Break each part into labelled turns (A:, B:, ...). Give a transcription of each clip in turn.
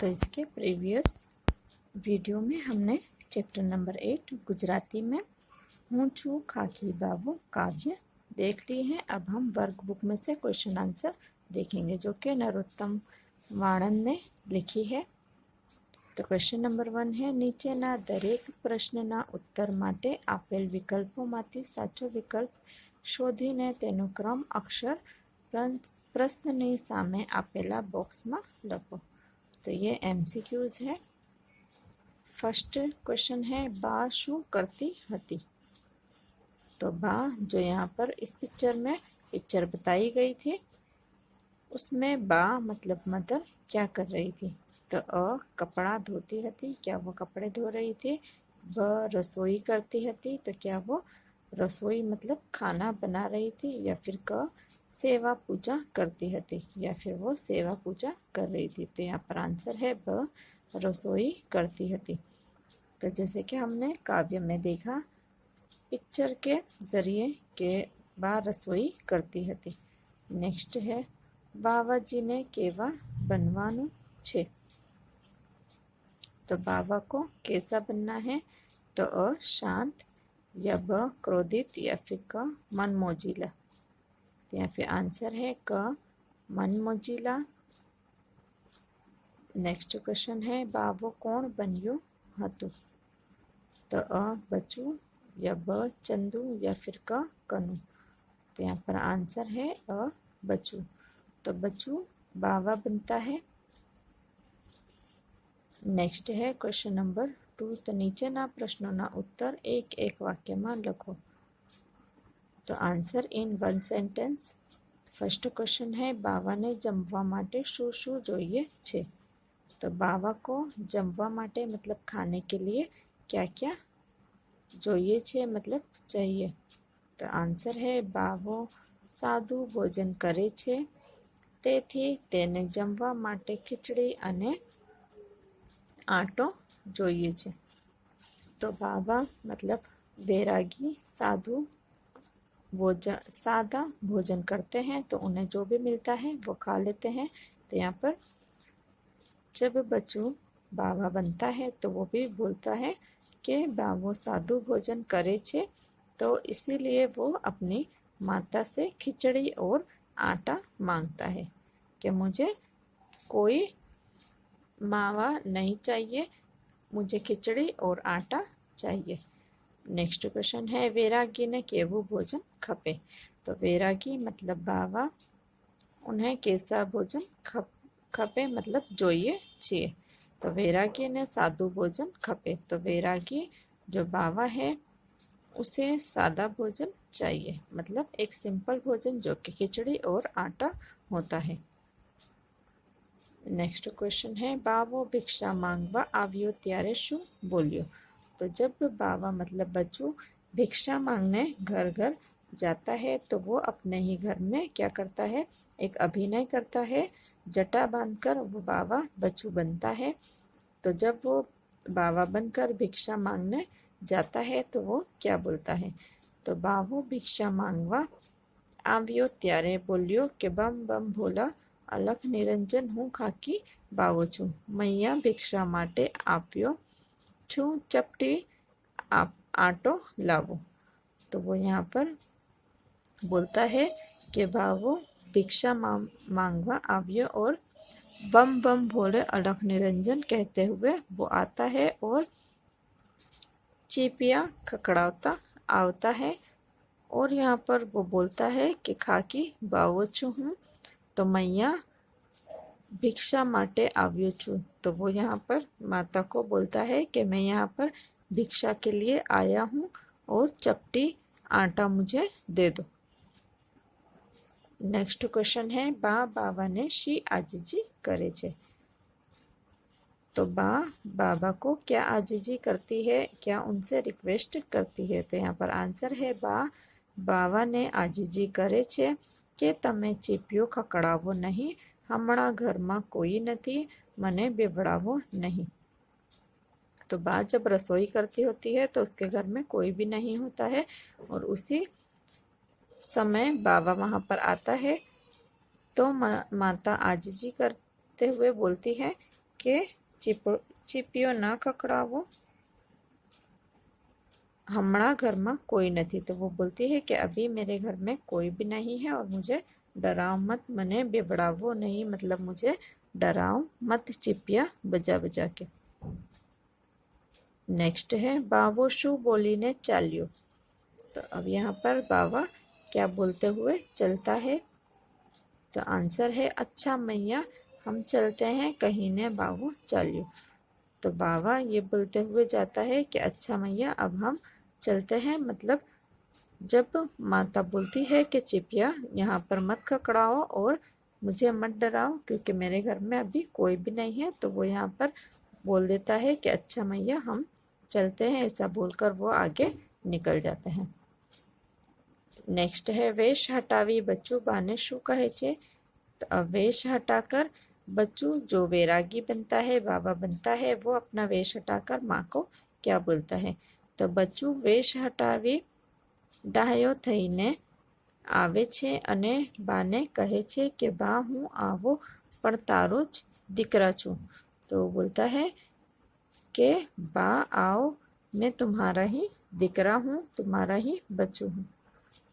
A: तो इसके previous video में हमने चैप्टर नंबर 8 गुजराती में हूँ छू खाकी बाबू काव्य देख ली है। अब हम वर्कबुक में से क्वेश्चन आंसर देखेंगे जो कि नरोत्तम वाणंद ने लिखी है। तो क्वेश्चन नंबर 1 है, નીચેના દરેક પ્રશ્નના ઉત્તર માટે આપેલ વિકલ્પોમાંથી સાચો વિકલ્પ શોધીને તેનો ક્રમ અક્ષર પ્રશ્નની સામે આપેલા બોક્સમાં લખો। तो ये MCQs है। फर्स्ट क्वेश्चन है, बा शू करती हती। तो बा जो यहाँ पर इस पिक्चर बताई गई थी उसमें बा मतलब मदर क्या कर रही थी। तो कपड़ा धोती हती, क्या वो कपड़े धो रही थी। ब रसोई करती हती, तो क्या वो रसोई मतलब खाना बना रही थी। या फिर क सेवा पूजा करती हती, या फिर वो सेवा पूजा कर रही थी। तो यहाँ पर आंसर है ब रसोई करती हती। तो जैसे कि हमने काव्य में देखा पिक्चर के जरिए के बा रसोई करती हती। नेक्स्ट है, बाबाजी ने केवा बनवानु छे। तो बाबा को कैसा बनना है। तो अ शांत, या ब क्रोधित, या फिर क मनमोजीला। तो यहाँ पे आंसर है क मनमोजीला। नेक्स्ट क्वेश्चन है, बाबो कौन बन्यो हतु। तो अ बच्चू, या ब चंदू, या फिर क कनु। तो यहाँ पर आंसर है अ बच्चू। तो बच्चू बाबा बनता है। नेक्स्ट है क्वेश्चन नंबर 2, तो નીચેના પ્રશ્નોના ઉત્તર એક એક વાક્યમાં લખો। તો answer in one sentence. First question है, બાવાને જમવા માટે શું શું જોઈએ છે। तो बाबा को जमवा माटे मतलब खाने के लिए क्या क्या જોઈએ છે मतलब चाहिए। तो आंसर है बाबो सादू भोजन करे छे, તેથી તેને જમવા માટે ખીચડી અને आटो જોઈએ છે। तो बाबा मतलब बैरागी सादा भोजन करते हैं, तो उन्हें जो भी मिलता है वो खा लेते हैं। तो यहाँ पर जब बच्चू बाबा बनता है तो वो भी बोलता है कि बाबो सादू भोजन करे छे। तो इसीलिए वो अपनी माता से खिचड़ी और आटा मांगता है कि मुझे कोई मावा नहीं चाहिए, मुझे खिचड़ी और आटा चाहिए। नेक्स्ट क्वेश्चन है, वैरागी ने केवू भोजन खपे। तो वैरागी मतलब बाबा, उन्हें कैसा भोजन खपे मतलब જોઈએ છે। तो वैरागी ने सादू भोजन खपे। तो वैरागी जो बाबा है उसे सादा भोजन चाहिए, मतलब एक सिंपल भोजन जो कि खिचड़ी और आटा होता है। नेक्स्ट क्वेश्चन है, बाबो भिक्षा मांगवा आव्यो त्यारे शू बोल्यो। तो जब बाबा मतलब बच्चू भिक्षा मांगने घर घर जाता है तो वो अपने ही घर में क्या करता है, एक अभिनय करता है। जटा बांधकर वो बाबा बच्चू बनता है। तो जब वो बाबा बनकर भिक्षा मांगने जाता है तो वो क्या बोलता है। तो बाबो भिक्षा मांगवा आव्यो त्यारे बोल्यो कि बम बम भोला अलख निरंजन हूँ खाकी बावो छू, मैया भिक्षा माटे आप्यो छू चपटी आटो लावो। तो वो यहाँ पर बोलता है कि बाबो भिक्षा मांगवा आव्यो और बम बम भोले अलख निरंजन कहते हुए वो आता है और चीपियाँ खकड़ाता आवता है। और यहाँ पर वो बोलता है कि खाकी बावो छू हूँ, तो मैया भिक्षा माटे आव्यो छू। तो वो यहाँ पर माता को बोलता है कि मैं यहाँ पर भिक्षा के लिए आया हूँ और चपटी आटा मुझे दे दो। नेक्स्ट क्वेश्चन है, बा बाबा ने शी आजीजी करे छे। तो बा बाबा को क्या आजीजी करती है, क्या उनसे रिक्वेस्ट करती है। तो यहाँ पर आंसर है बा बाबा ने आजीजी करे छे कि तमे चीपियो खकड़ावो नहीं, हमणा घर में कोई नहीं, मने बेवड़ावो नहीं। तो बा जब रसोई करती होती है तो उसके घर में कोई भी नहीं होता है और उसी समय बाबा वहाँ पर आता है। तो माता आजीजी करते हुए बोलती है કે ચીપિયો ન ખખડાવો, हमारा घर में कोई नहीं। तो वो बोलती है कि अभी मेरे घर में कोई भी नहीं है और मुझे डराओ मत, मने बेबड़ावो नहीं, मतलब मुझे डराओ मत चिपिया बजा बजा के। नेक्स्ट है बावो शू बोली ने चालियो। तो अब यहाँ पर बावा क्या बोलते हुए चलता है? तो आंसर है अच्छा मैया हम चलते हैं कहीं ने बावो चालियो। तो बावा ये बोलते हुए जाता है कि अच्छा मैया अब हम चलते हैं, मतलब जब माता बोलती है कि चिपिया यहाँ पर मत खकड़ाओ और मुझे मत डराओ क्योंकि मेरे घर में अभी कोई भी नहीं है, तो वो यहाँ पर बोल देता है कि अच्छा मैया हम चलते हैं। ऐसा बोलकर वो आगे निकल जाते हैं। नेक्स्ट है वेश हटावी बच्चू बाने शू कहे छे। तो अब वेश हटाकर बच्चू जो वैरागी बनता है, बाबा बनता है, वो अपना वेश हटाकर माँ को क्या बोलता है? तो बच्चू वेश हटावी ડાહ્યો થઈને આવે છે અને બાને કહે છે કે બા હું આવો પણ તારો જ દીકરા છું। तो बोलता है कि बा आओ मैं तुम्हारा ही દીકરા हूँ, तुम्हारा ही बच्चू हूँ।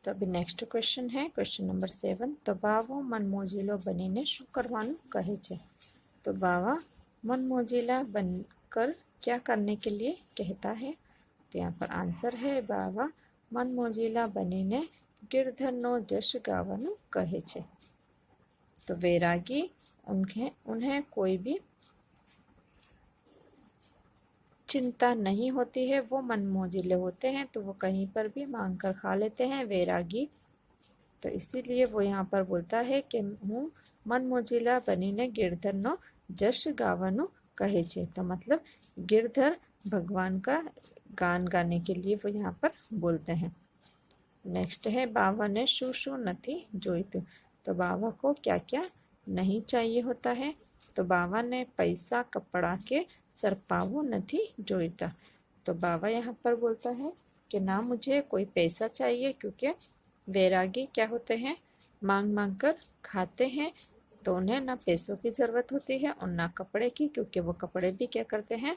A: तो अभी नेक्स्ट क्वेश्चन है क्वेश्चन नंबर 7। तो बावा मनमोजीलो बनीने शू करवानुं कहे छे। तो बावा मनमोजीला बनकर क्या करने के लिए कहता है? तो यहाँ पर आंसर है बावा मनमोजीला बनीने गिरधरनो जश गावानुं कहे छे। तो वैरागी उन्हें कोई भी चिंता नहीं होती है, वो मनमोजीले होते हैं तो वो कहीं पर भी मांग कर खा लेते हैं वैरागी। तो इसीलिए वो यहाँ पर बोलता है कि हूँ मनमोजीला बनीने गिरधरनो जश गावानुं कहे छे। तो मतलब गिरधर भगवान का गान गाने के लिए वो यहाँ पर बोलते हैं। नेक्स्ट है बावा ने शू शू नथी जोईतुं। तो बावा को क्या क्या नहीं चाहिए होता है? तो बावा ने पैसा कपड़ा के सरपावो नथी जोईता। तो बावा यहाँ पर बोलता है कि ना मुझे कोई पैसा चाहिए क्योंकि वैरागी क्या होते हैं, मांग मांग कर खाते हैं, तो उन्हें ना पैसों की ज़रूरत होती है और ना कपड़े की, क्योंकि वो कपड़े भी क्या करते हैं,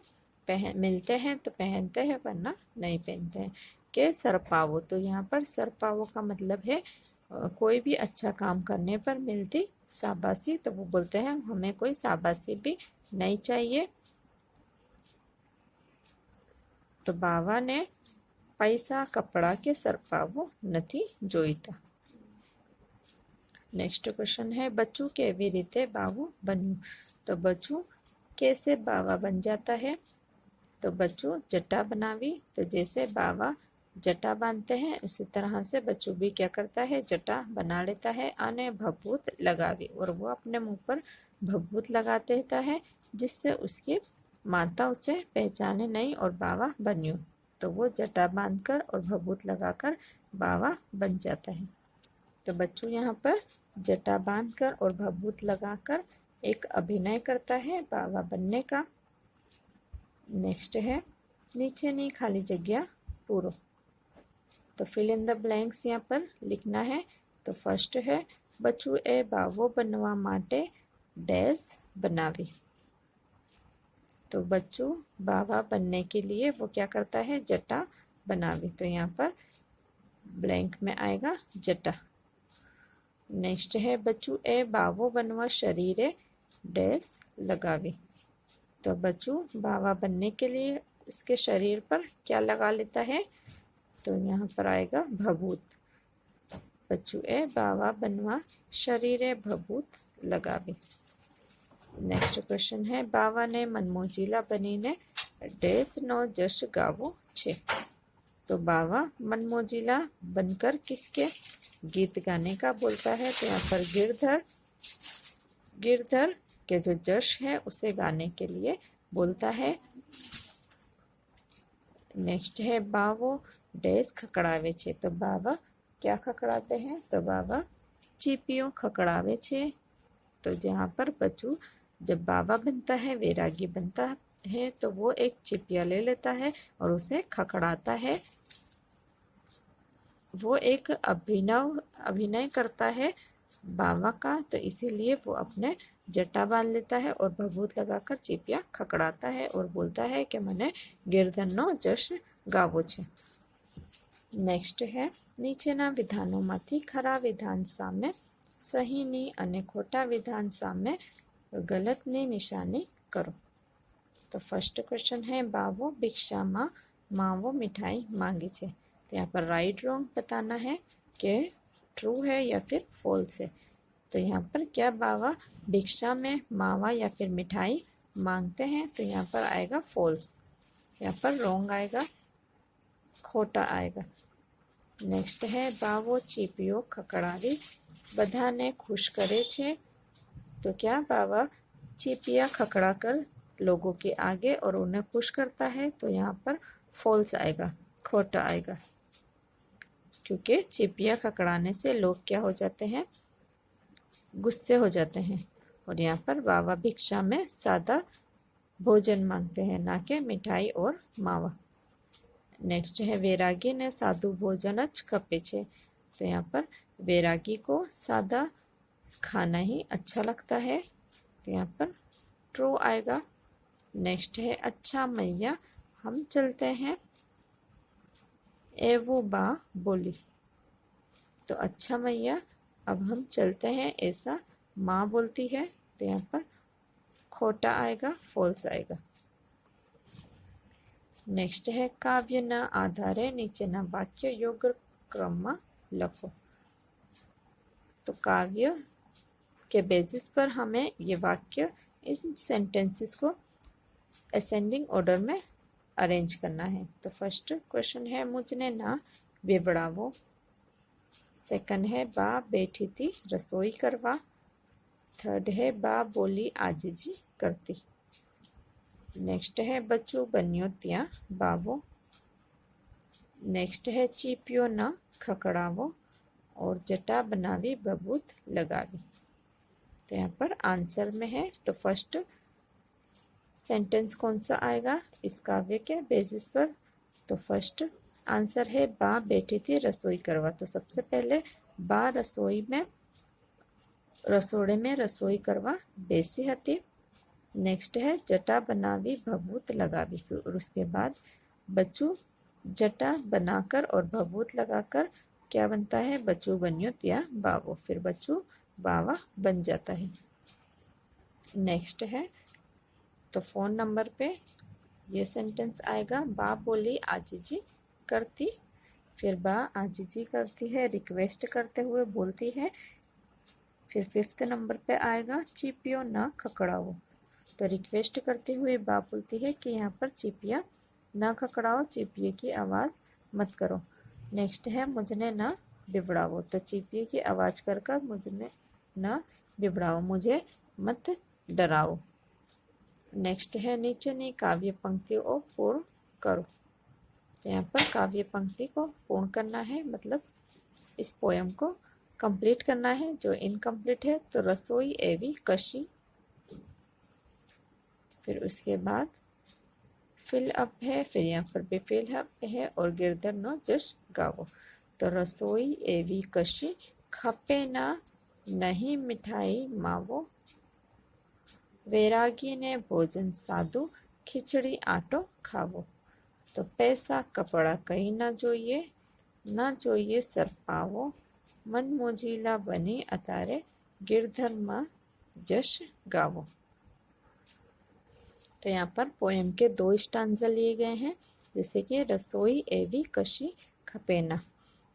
A: मिलते हैं तो पहनते हैं वरना नहीं पहनते हैं। के सरपावो, तो यहाँ पर सरपावो का मतलब है कोई भी अच्छा काम करने पर मिलती शाबाशी। तो वो बोलते हैं हमें कोई शाबाशी भी नहीं चाहिए। तो बावा ने पैसा कपड़ा के सरपावो नथी जोईता। नेक्स्ट क्वेश्चन है बच्चू केवी रीते बावो बन्यु। तो बच्चू कैसे बावा बन जाता है? तो बच्चू जटा बनावी। तो जैसे बावा जटा बांधते हैं उसी तरह से बच्चू भी क्या करता है, जटा बना लेता है। अने भभूत लगावी, और वो अपने मुंह पर भभूत लगा देता है जिससे उसकी माता उसे पहचाने नहीं और बावा बन्यू। तो वो जटा बांधकर और भभूत लगाकर बावा बन जाता है। तो बच्चू यहाँ पर जटा बांधकर और भभूत लगाकर एक अभिनय करता है बावा बनने का। नेक्स्ट है नीचेनी खाली जगह पूरो। तो फिल इन द ब्लैंक्स यहाँ पर लिखना है। तो फर्स्ट है बच्चू ए बावो बनवा माटे डैश बनावी। तो बच्चू बावा बनने के लिए वो क्या करता है, जटा बनावी। तो यहाँ पर ब्लैंक में आएगा जटा। नेक्स्ट है बच्चू ए बावो बनवा शरीरे डैश लगावी। तो बच्चू बावा बनने के लिए इसके शरीर पर क्या लगा लेता है? तो यहाँ पर आएगा भभूत। बच्चू ए बावा बनवा शरीरे भभूत लगावी। नेक्स्ट क्वेश्चन है बावा ने मनमोजीला बनीने डैश नो जश गावो छे। तो बावा मनमोजीला बनकर किसके गीत गाने का बोलता है? तो यहाँ पर गिरधर के जो जश है उसे गाने के लिए बोलता है। नेक्स्ट है बावो डैश खकड़ावे छे। तो बाबा क्या खकड़ाते हैं? तो बाबा चीपियों खकड़ावे छे। तो यहाँ पर बच्चू जब बाबा बनता है, वैरागी बनता है, तो वो एक चिपिया ले लेता है और उसे खकड़ाता है। वो एक अभिनय करता है बाबा का, तो इसीलिए वो अपने जटा बांध लेता है और भभूत लगाकर चीपियाँ खकड़ाता है और बोलता है कि મને ગિરધરનો જશ ગાવો છે। નેક્સ્ટ है નીચેના વિધાનોમાંથી ખરા વિધાન સામે સહીની અને ખોટા વિધાન સામે ગલતની નિશાની કરો। तो फर्स्ट क्वेश्चन है बावो भिक्षा माँ मावो मिठाई मांगी छे। तो यहाँ पर राइट रॉन्ग बताना है कि ट्रू है या फिर फॉल्स है। तो यहाँ पर क्या बावा भिक्षा में मावा या फिर मिठाई मांगते हैं? तो यहाँ पर आएगा फॉल्स, यहाँ पर रॉन्ग आएगा, खोटा आएगा। नेक्स्ट है बावो चीपियो खकड़ावी बधाने खुश करे छे। तो क्या बावा चीपिया खकड़ा कर लोगों के आगे और उन्हें खुश करता है? तो यहाँ पर फॉल्स आएगा, खोटा आएगा, क्योंकि चीपिया खकड़ाने से लोग क्या हो जाते हैं? गुस्से हो जाते हैं। और यहाँ पर बाबा भिक्षा में सादा भोजन मांगते हैं, ना कि मिठाई और मावा। नेक्स्ट है वैरागी ने सादु भोजन ज खपे छे। तो यहाँ पर वैरागी को सादा खाना ही अच्छा लगता है, तो यहाँ पर ट्रू आएगा। नेक्स्ट है अच्छा मैया हम चलते हैं, एवो बा बोली। तो अच्छा मैया अब हम चलते हैं ऐसा माँ बोलती है, तो यहाँ पर खोटा आएगा, फॉल्स आएगा। नेक्स्ट है काव्यना आधारे नीचेना वाक्य योग्य क्रम में लखो। तो काव्य के बेसिस पर हमें ये वाक्य इन सेंटेंसेस को असेंडिंग ऑर्डर में अरेंज करना है। तो फर्स्ट क्वेश्चन है मुझने ना बेबड़ावो। सेकंड है बा बैठी थी रसोई करवा। थर्ड है बा बोली आजीजी करती। नेक्स्ट है बच्चू बन्यो त्या बावो। नेक्स्ट है चीपियो न खकड़ावो और जटा बनावी बबूत लगावी। तो यहाँ पर आंसर में है, तो फर्स्ट सेंटेंस कौन सा आएगा इस काव्य के बेसिस पर? तो फर्स्ट आंसर है बा बैठी थी रसोई करवा। तो सबसे पहले बा रसोड़े में रसोई करवा बेसी हती। नेक्स्ट है जटा बनावी भभूत लगावी। और उसके बाद बच्चू जटा बनाकर और भभूत लगाकर क्या बनता है? बच्चू बन्यो त्या बावो। फिर बच्चू बावा बन जाता है। नेक्स्ट है तो फोन नंबर पे ये सेंटेंस आएगा बा बोली आजीजी करती। फिर बा आजीजी करती है रिक्वेस्ट करते हुए बोलती है। फिर फिफ्थ नंबर पे आएगा चीपियो ना खकड़ाओ। तो रिक्वेस्ट करते हुए बा बोलती है कि यहाँ पर चीपिया ना खकड़ाओ, चीपिए की आवाज़ मत करो। नेक्स्ट है मुझने ना बिबड़ाओ। तो चीपिए की आवाज़ कर कर मुझने ना बिबड़ाओ, मुझे मत डराओ। नेक्स्ट है नीचे काव्य पंक्तियों को पूर्ण करो। तो यहाँ पर काव्य पंक्ति को पूर्ण करना है, मतलब इस पोयम को कंप्लीट करना है जो इनकम्प्लीट है। तो रसोई एवी कशी। फिर उसके बाद फिल अप है, फिर यहाँ पर भी फिल अप है और गिरधर नो जश गावो। तो रसोई एवी कशी खपे ना नहीं मिठाई मावो। वैरागी ने भोजन सादू खिचड़ी आटो खावो। तो पैसा कपड़ा कहीं ना જોઈએ सरपावो। मन मोजीला बनी अतारे गिरधर में जश गावो। तो यहाँ पर पोएम के 2 स्टांजा लिए गए हैं, जैसे कि रसोई एवी कशी खपेना,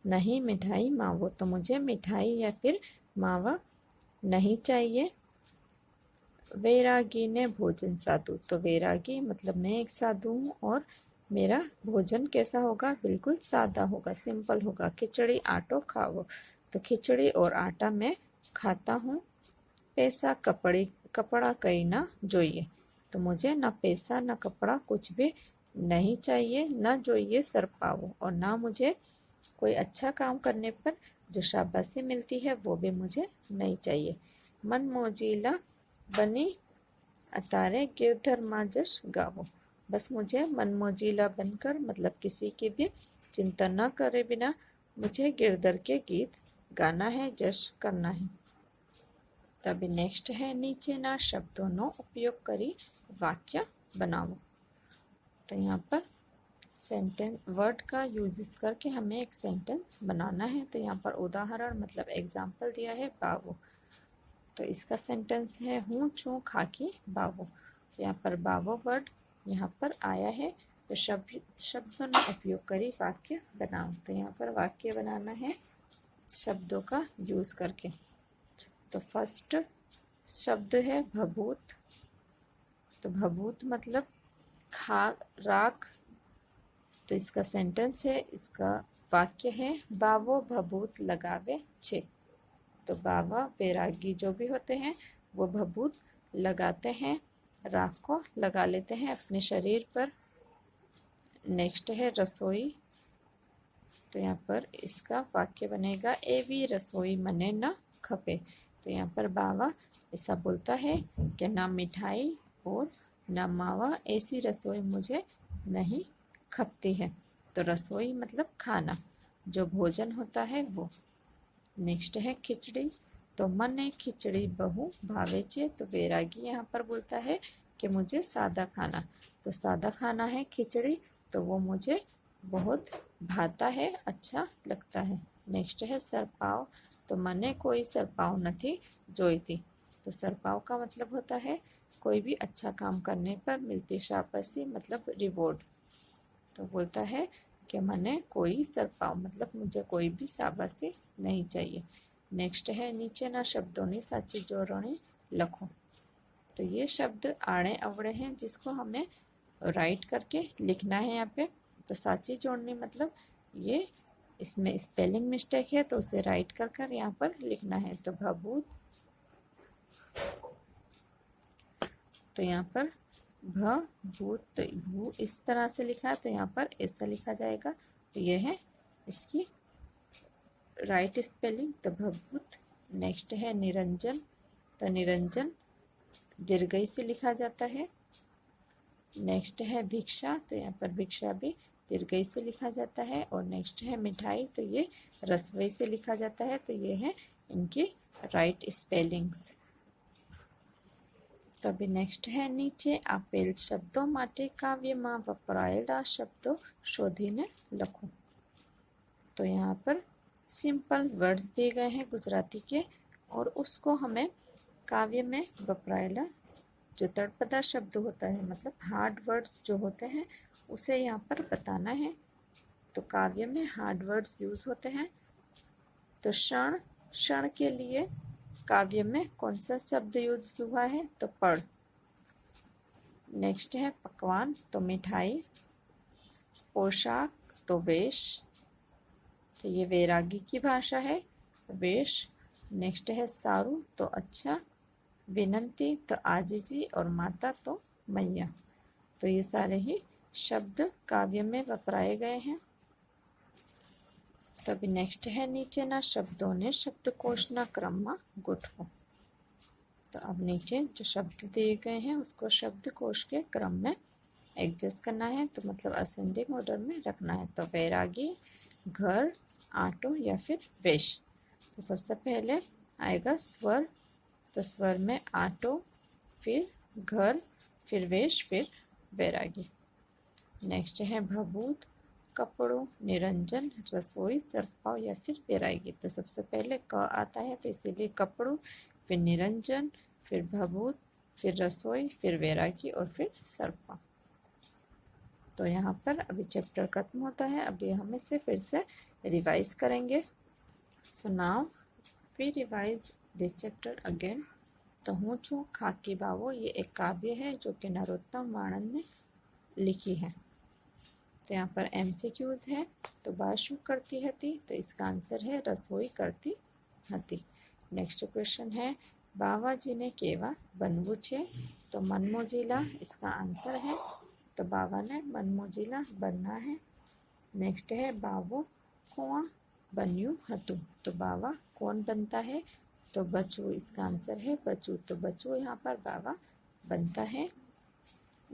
A: नहीं मिठाई मावो। तो मुझे मिठाई या फिर मावा नहीं चाहिए। वैरागी ने भोजन साधु। तो वैरागी मतलब मैं एक साधु हूँ और मेरा भोजन कैसा होगा? बिल्कुल सादा होगा, सिंपल होगा। खिचड़ी आटो खाओ। तो खिचड़ी और आटा मैं खाता हूँ। पैसा कपड़ा कहीं ना જોઈએ। तो मुझे ना पैसा ना कपड़ा कुछ भी नहीं चाहिए। ना જોઈએ सरपावो, और ना मुझे कोई अच्छा काम करने पर जो शाबाशी मिलती है वो भी मुझे नहीं चाहिए। मन मोजीला बनी अतारे गिरधर में जश गावो। बस मुझे मनमोजीला बनकर, मतलब किसी की भी चिंता न करे बिना मुझे गिरधर के गीत गाना है, जश करना है। तभी नेक्स्ट है નીચેના શબ્દોનો ઉપયોગ કરી વાક્ય बनाओ। तो यहाँ पर सेंटेंस वर्ड का यूजेस करके हमें एक सेंटेंस बनाना है। तो यहाँ पर उदाहरण मतलब एग्जाम्पल दिया है बाबू। तो इसका सेंटेंस है हूँ छू खाकी बाबू। तो यहाँ पर बाबू वर्ड यहाँ पर आया है। तो शब्दों का उपयोग करी वाक्य बनाओ। तो यहाँ पर वाक्य बनाना है शब्दों का यूज करके। तो फर्स्ट शब्द है भभूत। तो भभूत मतलब राख। तो इसका सेंटेंस है, इसका वाक्य है बावो भभूत लगावे छे। तो बाबा बैरागी जो भी होते हैं वो भभूत लगाते हैं, राख को लगा लेते हैं अपने शरीर पर। नेक्स्ट है रसोई। तो यहाँ पर इसका वाक्य बनेगा एवी रसोई मने न खपे। तो यहाँ पर बाबा ऐसा बोलता है कि ना मिठाई और ना मावा, ऐसी रसोई मुझे नहीं खपती है। तो रसोई मतलब खाना, जो भोजन होता है वो। नेक्स्ट है खिचड़ी। तो मने खिचड़ी बहु भावे छे। तो बैरागी यहाँ पर बोलता है कि मुझे सादा खाना, तो सादा खाना है खिचड़ी, तो वो मुझे बहुत भाता है, अच्छा लगता है। नेक्स्ट है सरपाव। तो मने कोई सरपाव नथी जोईती। तो सरपाव का मतलब होता है कोई भी अच्छा काम करने पर मिलती शाबाशी मतलब रिवॉर्ड। तो बोलता है कि मने कोई सरपाव मतलब मुझे कोई भी शाबाशी नहीं चाहिए। नेक्स्ट है नीचेना शब्दों साची जोड़णी लखो। तो ये शब्द आड़े अवड़े हैं जिसको हमें राइट करके लिखना है यहाँ पे। तो साची जोड़नी मतलब ये इसमें स्पेलिंग मिस्टेक है तो उसे राइट कर कर यहाँ पर लिखना है। तो भभूत, तो यहाँ पर भूत, तो भू इस तरह से लिखा है, तो यहाँ पर ऐसा लिखा जाएगा। तो ये है इसकी राइट स्पेलिंग। तो भभूत। नेक्स्ट है निरंजन। तो निरंजन दीर्घई से लिखा जाता है। नेक्स्ट है भिक्षा। तो यहाँ पर भिक्षा भी दीर्घई से लिखा जाता है। और नेक्स्ट है मिठाई। तो ये रसवई से लिखा जाता है। तो ये है इनकी राइट स्पेलिंग। तो अभी नेक्स्ट है नीचे आपेल शब्दों माटे काव्यमां वपरायेला शब्दों शोधीने लखो। तो यहाँ पर सिंपल वर्ड्स दिए गए हैं गुजराती के और उसको हमें काव्य में वपरायेला जो तड़पदा शब्द होता है मतलब हार्ड वर्ड्स जो होते हैं उसे यहाँ पर बताना है। तो काव्य में हार्ड वर्ड्स यूज होते हैं। तो क्षण, क्षण के लिए काव्य में कौन सा शब्द यूज हुआ है? तो पढ़। नेक्स्ट है पकवान। तो मिठाई। पोशाक। तो वेश। तो ये वैरागी की भाषा है, वेश। नेक्स्ट है सारू। तो अच्छा। विनंती। तो आजीजी। और माता तो मैया। तो ये सारे ही शब्द काव्य में वपराए गए हैं। तभी नेक्स्ट है नीचेना शब्दों ने शब्दकोशना क्रम में गोठवो। तो अब नीचे जो शब्द दिए गए हैं उसको शब्दकोश के क्रम में एडजस्ट करना है। तो मतलब असेंडिंग ऑर्डर में रखना है। तो वैरागी, घर, आटो या फिर वेश। तो सबसे पहले आएगा स्वर। तो स्वर में आटो, फिर घर, फिर वेश, फिर वैरागी। नेक्स्ट है भभूत, कपड़ों, निरंजन, रसोई, सरपाव या फिर वैरागी। तो सबसे पहले क आता है तो इसीलिए कपड़ों, फिर निरंजन, फिर भभूत, फिर रसोई, फिर वैरागी और फिर सरपाव। तो यहाँ पर अभी चैप्टर खत्म होता है। अभी हम इसे फिर से रिवाइज करेंगे। So now we revise this chapter again. तो हूँ छू खाकी बावो ये एक काव्य है जो कि नरोत्तम वाणंद ने लिखी है। तो यहाँ पर MCQs है। तो बा शू करती हती? तो इसका आंसर है रसोई करती हती। नेक्स्ट क्वेश्चन है बावाजी ने केवा बनवू छे? तो मनमोजीला इसका आंसर है। तो बाबा ने मनमोजीला बनना है। नेक्स्ट है बावो कोण बन्यू हतु? तो बाबा कौन बनता है? तो बच्चू इसका आंसर है बच्चू। तो बच्चू यहाँ पर बाबा बनता है।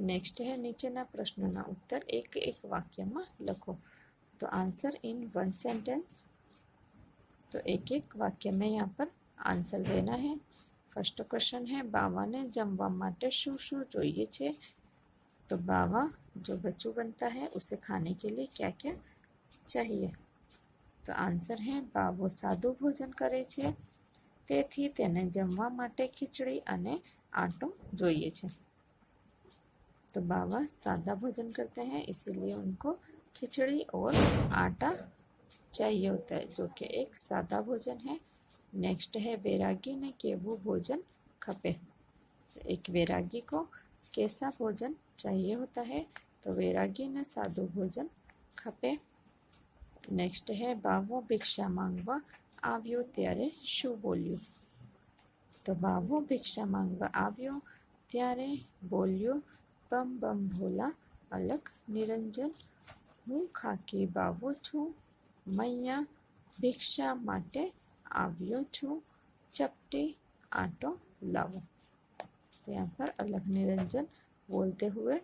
A: नेक्स्ट है नीचेना प्रश्नोना उत्तर एक एक वाक्य में लखो। तो आंसर इन वन सेंटेंस। तो एक एक वाक्य में यहाँ पर आंसर देना है। फर्स्ट क्वेश्चन है बावाने जमवा माटे शू शू जोईए छे। तो बावा जो बच्चू बनता है उसे खाने के लिए क्या क्या चाहिए। तो आंसर है बावो सादू भोजन करे छे तेथी तेने जमवा माटे खीचड़ी अने आटो जोईए छे। तो बाबा सादा भोजन करते हैं इसीलिए उनको खिचड़ी और आटा चाहिए होता है, जो कि एक सादा भोजन है। नेक्स्ट है वैरागी ने केवू भोजन खपे। तो एक वैरागी को कैसा भोजन चाहिए होता है। तो वैरागी ने सादू भोजन खपे। नेक्स्ट है बावो भिक्षा मांगवा आव्यो त्यारे शू बोल्यो। तो बावो भिक्षा मांगवा आव्यो त्यारे बोल्यो बम बम भोला अलग निरंजन हूँ खाकी बावो छू मैया भिक्षा माटे आव्यो छू चपटी आटो लावो। तो यहाँ पर अलग निरंजन बोलते हुए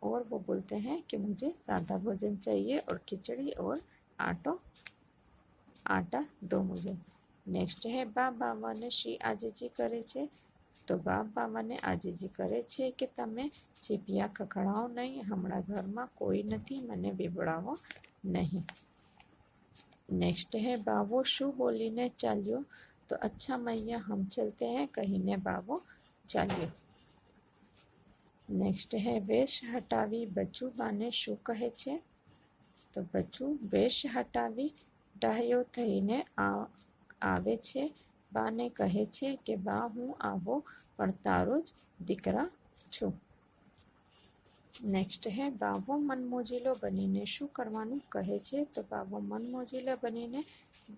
A: और वो बोलते हैं कि मुझे सादा भोजन चाहिए और खिचड़ी और आटा दो मुझे। नेक्स्ट है बाप बावाने शी आजीजी करे छे। तो बाप बावाने आजीजी करे छे कि तमे चीपिया खखड़ाओ नहीं, हमारा घर में कोई नहीं, मने बिबड़ावो नहीं। नेक्स्ट है बावो शू बोली ने चाल्यो। तो अच्छा मैया हम चलते हैं कहीने बावो चाल्यो। नेक्स्ट है वेश हटावी बच्चू बाने शू कहे छे। तो बच्चू वेश हटावी डाह्यो थईने आवे छे। बाने कहे छे कि बा हूँ आवो पण तारो ज दीकरा छू। नेक्स्ट है बावो मनमोजीलो बनीने शू करवानुं कहे छे। तो बावो मनमोजीला बनीने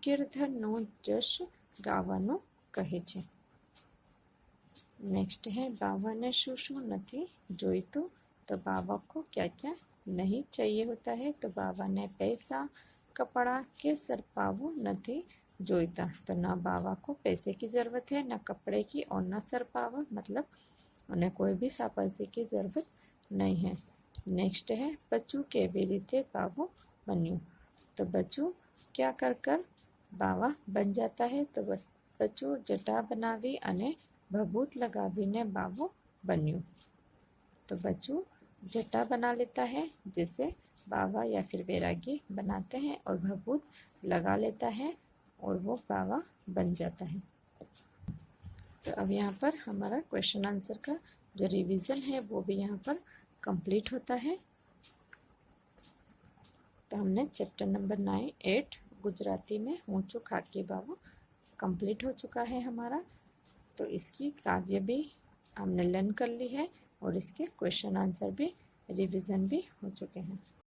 A: गिरधरनो जश गावानुं कहे छे। नेक्स्ट है बाबा ने शू शू नहीं जोईतुं। तो बाबा को क्या क्या नहीं चाहिए होता है। तो बाबा ने पैसा कपड़ा के सरपावो नहीं जोईता। तो ना बाबा को पैसे की ज़रूरत है, ना कपड़े की और ना सरपावा, मतलब उन्हें कोई भी सापसी की ज़रूरत नहीं है। नेक्स्ट है बच्चू केवी रीते बाबो बन्यो। तो बच्चू क्या कर कर बाबा बन जाता है। तो बच्चू जटा बनावी अने भभूत लगावीने बाबो बन्यो। तो बच्चू जटा बना लेता है जिसे बाबा या फिर वैरागी बनाते हैं और भभूत लगा लेता है और वो बाबा बन जाता है। तो अब यहाँ पर हमारा क्वेश्चन आंसर का जो रिवीजन है वो भी यहाँ पर कंप्लीट होता है। तो हमने चैप्टर नंबर 8 गुजराती में हूँ छू खाकी बाबू कंप्लीट हो चुका है हमारा। तो इसकी काव्य भी हमने लर्न कर ली है और इसके क्वेश्चन आंसर भी रिवीजन भी हो चुके हैं।